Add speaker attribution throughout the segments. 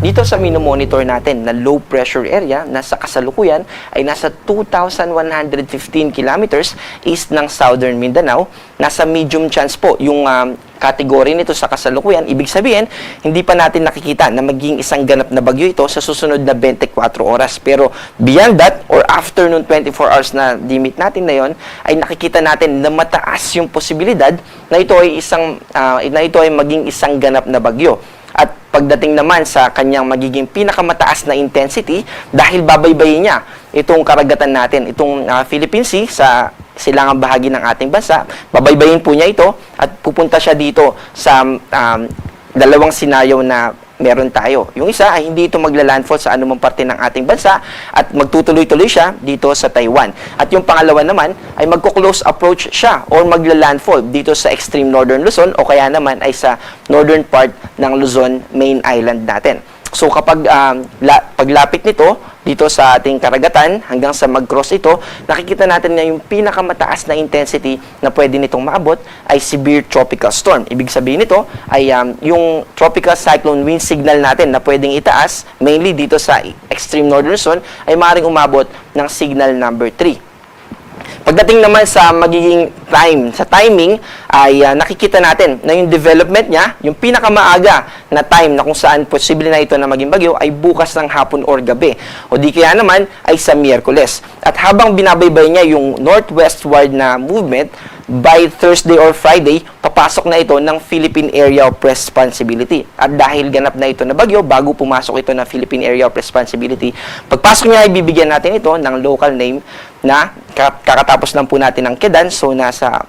Speaker 1: dito sa minomonitor natin na low pressure area na sa kasalukuyan ay nasa 2,115 kilometers east ng Southern Mindanao. Nasa medium chance po yung category nito sa kasalukuyan. Ibig sabihin, hindi pa natin nakikita na maging isang ganap na bagyo ito sa susunod na 24 oras. Pero beyond that, or after nung 24 hours na limit natin na yon, ay nakikita natin na mataas yung posibilidad na ito ay maging isang ganap na bagyo. At pagdating naman sa kanyang magiging pinakamataas na intensity, dahil babaybayin niya itong karagatan natin, itong Philippine Sea sa silangang bahagi ng ating bansa, babaybayin po niya ito at pupunta siya dito sa dalawang senaryo na meron tayo. Yung isa ay hindi ito magla-landfall sa anumang parte ng ating bansa at magtutuloy-tuloy siya dito sa Taiwan. At yung pangalawa naman ay magko-close approach siya or magla-landfall dito sa extreme northern Luzon o kaya naman ay sa northern part ng Luzon main island natin. So kapag paglapit nito dito sa ating karagatan hanggang sa mag-cross ito, nakikita natin na yung pinakamataas na intensity na pwede nitong maabot ay severe tropical storm. Ibig sabihin nito ay yung tropical cyclone wind signal natin na pwedeng itaas, mainly dito sa extreme northern Luzon, ay maaaring umabot ng signal number 3. Pagdating naman sa magiging timing, ay nakikita natin na yung development niya, yung pinakamaaga na time na kung saan posible na ito na maging bagyo ay bukas ng hapon or gabi. O di kaya naman ay sa Miyerkules. At habang binabaybay niya yung northwestward na movement, by Thursday or Friday, papasok na ito ng Philippine Area of Responsibility. At dahil ganap na ito na bagyo, bago pumasok ito ng Philippine Area of Responsibility, pagpasok niya ay bibigyan natin ito ng local name na kakatapos lang po natin ng Kedan. So, nasa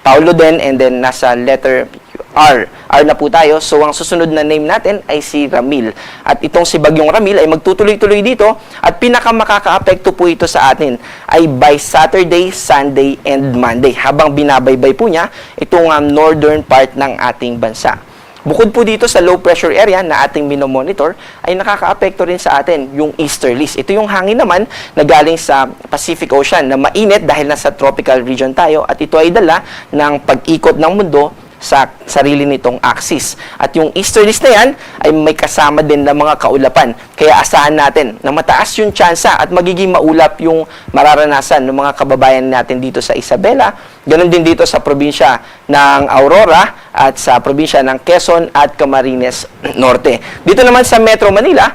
Speaker 1: Paulo din and then nasa letter R. R na po tayo. So, ang susunod na name natin ay si Ramil. At itong si Bagyong Ramil ay magtutuloy-tuloy dito at pinakamakaka-apekto po ito sa atin ay by Saturday, Sunday, and Monday. Habang binabaybay po niya itong northern part ng ating bansa. Bukod po dito sa low pressure area na ating minomonitor, ay nakaka-apekto rin sa atin yung easterlies. Ito yung hangin naman na galing sa Pacific Ocean na mainit dahil nasa tropical region tayo at ito ay dala ng pag-ikot ng mundo sa sarili nitong axis. At yung easterlies na yan ay may kasama din ng mga kaulapan. Kaya asahan natin na mataas yung tsansa at magiging maulap yung mararanasan ng mga kababayan natin dito sa Isabela. Ganon din dito sa probinsya ng Aurora at sa probinsya ng Quezon at Camarines Norte. Dito naman sa Metro Manila,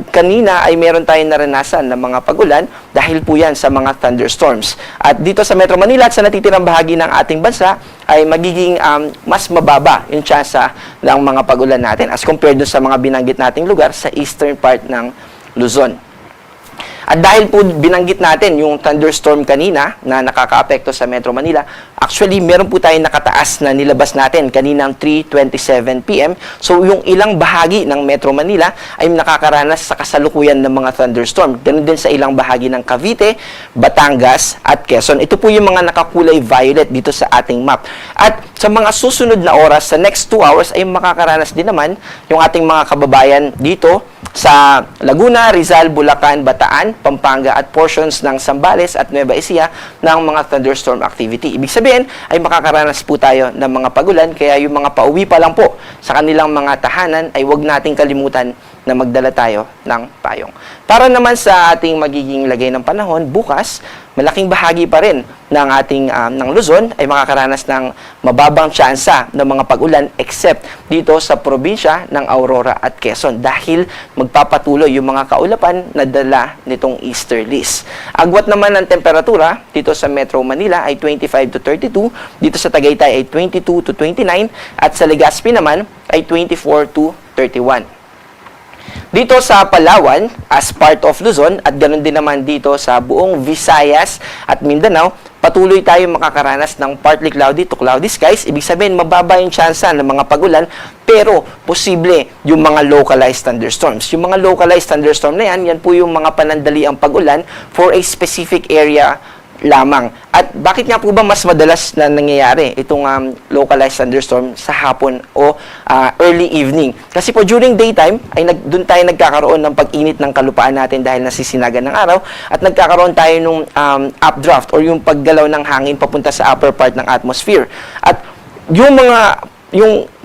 Speaker 1: kanina ay meron tayong naranasan ng mga pagulan dahil po yan sa mga thunderstorms. At dito sa Metro Manila at sa natitirang bahagi ng ating bansa ay magiging mas mababa yung tsansa ng mga pagulan natin as compared sa mga binanggit nating lugar sa eastern part ng Luzon. At dahil po binanggit natin yung thunderstorm kanina na nakakaapekto sa Metro Manila, actually meron po tayong nakataas na nilabas natin kaninang 3:27 PM. So yung ilang bahagi ng Metro Manila ay nakakaranas sa kasalukuyan ng mga thunderstorm. Ganun din sa ilang bahagi ng Cavite, Batangas at Quezon. Ito po yung mga nakakulay violet dito sa ating map. At sa mga susunod na oras, sa next 2 hours, ay makakaranas din naman yung ating mga kababayan dito sa Laguna, Rizal, Bulacan, Bataan, Pampanga at portions ng Zambales at Nueva Ecija ng mga thunderstorm activity. Ibig sabihin ay makakaranas po tayo ng mga pagulan, kaya yung mga pauwi pa lang po sa kanilang mga tahanan ay huwag nating kalimutan na magdala tayo ng payong. Para naman sa ating magiging lagay ng panahon, bukas, malaking bahagi pa rin ng ating ng Luzon ay makakaranas ng mababang tsansa ng mga pag-ulan except dito sa probinsya ng Aurora at Quezon dahil magpapatuloy yung mga kaulapan na dala nitong easterlies. Agwat naman ng temperatura dito sa Metro Manila ay 25 to 32, dito sa Tagaytay ay 22 to 29 at sa Legazpi naman ay 24 to 31. Dito sa Palawan, as part of Luzon, at ganoon din naman dito sa buong Visayas at Mindanao, patuloy tayo makakaranas ng partly cloudy to cloudy skies. Ibig sabihin, mababa yung tsansa ng mga pagulan, pero posible yung mga localized thunderstorms. Yung mga localized thunderstorm na yan po yung mga panandaliang pagulan for a specific area lamang. At bakit nga po ba mas madalas na nangyayari itong localized thunderstorm sa hapon o early evening? Kasi po during daytime ay doon tayo nagkakaroon ng pag-init ng kalupaan natin dahil nasisinagan ng araw at nagkakaroon tayo ng updraft or yung paggalaw ng hangin papunta sa upper part ng atmosphere. At yung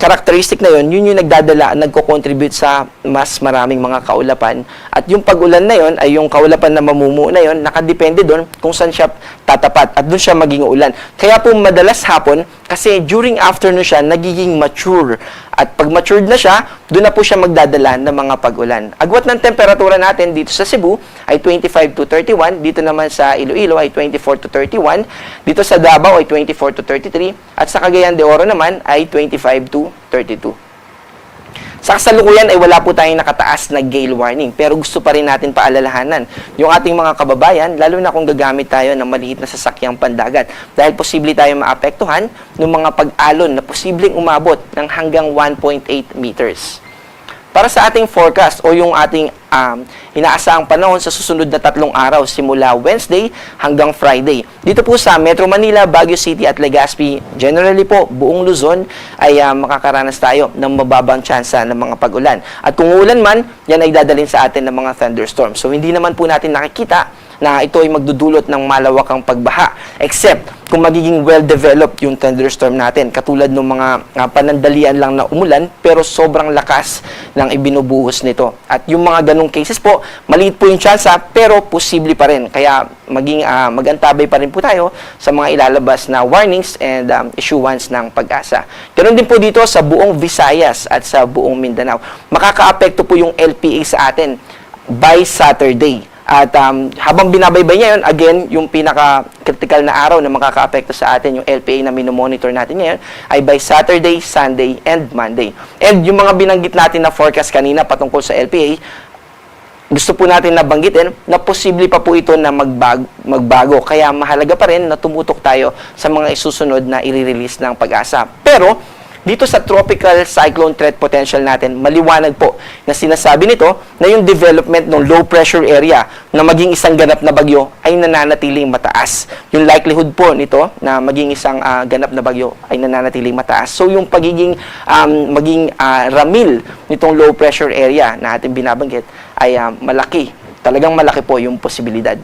Speaker 1: characteristic na yun yung nagdadala, nagko-contribute sa mas maraming mga kaulapan. At yung pag-ulan na yun, ay yung kaulapan na mamumuo na yun, nakadepende doon kung saan siya tatapat at doon siya maging ulan. Kaya po madalas hapon, kasi during afternoon siya, nagiging mature. At pag matured na siya, doon na po siya magdadala ng mga pag-ulan. Agwat ng temperatura natin dito sa Cebu ay 25 to 31, dito naman sa Iloilo ay 24 to 31, dito sa Davao ay 24 to 33, at sa Cagayan de Oro naman ay 25 to 32. Sa kasalukuyan ay wala po tayong nakataas na gale warning, pero gusto pa rin natin paalalahanan yung ating mga kababayan, lalo na kung gagamit tayo ng maliit na sasakyang pandagat, dahil posible tayong maapektuhan ng mga pag-alon na posibleng umabot ng hanggang 1.8 meters. Para sa ating forecast o yung ating inaasahang panahon sa susunod na 3 araw simula Wednesday hanggang Friday. Dito po sa Metro Manila, Baguio City at Legazpi, generally po buong Luzon ay makakaranas tayo ng mababang tsansa ng mga pag-ulan. At kung ulan man, yan ay dadalhin sa atin ng mga thunderstorms. So hindi naman po natin nakikita na ito ay magdudulot ng malawakang pagbaha, except kung magiging well-developed yung thunderstorm natin, katulad ng mga panandalian lang na umulan, pero sobrang lakas ng ibinubuhos nito. At yung mga ganong cases po, maliit po yung tsansa, pero posible pa rin. Kaya mag-antabay pa rin po tayo sa mga ilalabas na warnings and issuance ng pag-asa. Ganun din po dito sa buong Visayas at sa buong Mindanao. Makakaapekto po yung LPA sa atin by Saturday. At habang binabaybay niya yun, again, yung pinaka-critical na araw na makaka-apekto sa atin, yung LPA na minomonitor natin ngayon, ay by Saturday, Sunday, and Monday. And yung mga binanggit natin na forecast kanina patungkol sa LPA, gusto po natin nabanggitin na posible pa po ito na magbago. Kaya mahalaga pa rin na tumutok tayo sa mga isusunod na i-release ng pag-asa. Pero, dito sa tropical cyclone threat potential natin, maliwanag po na sinasabi nito na yung development ng low pressure area na maging isang ganap na bagyo ay nananatiling mataas. Yung likelihood po nito na maging isang ganap na bagyo ay nananatiling mataas. So yung pagiging ramil nitong low pressure area na ating binabanggit ay malaki. Talagang malaki po yung posibilidad.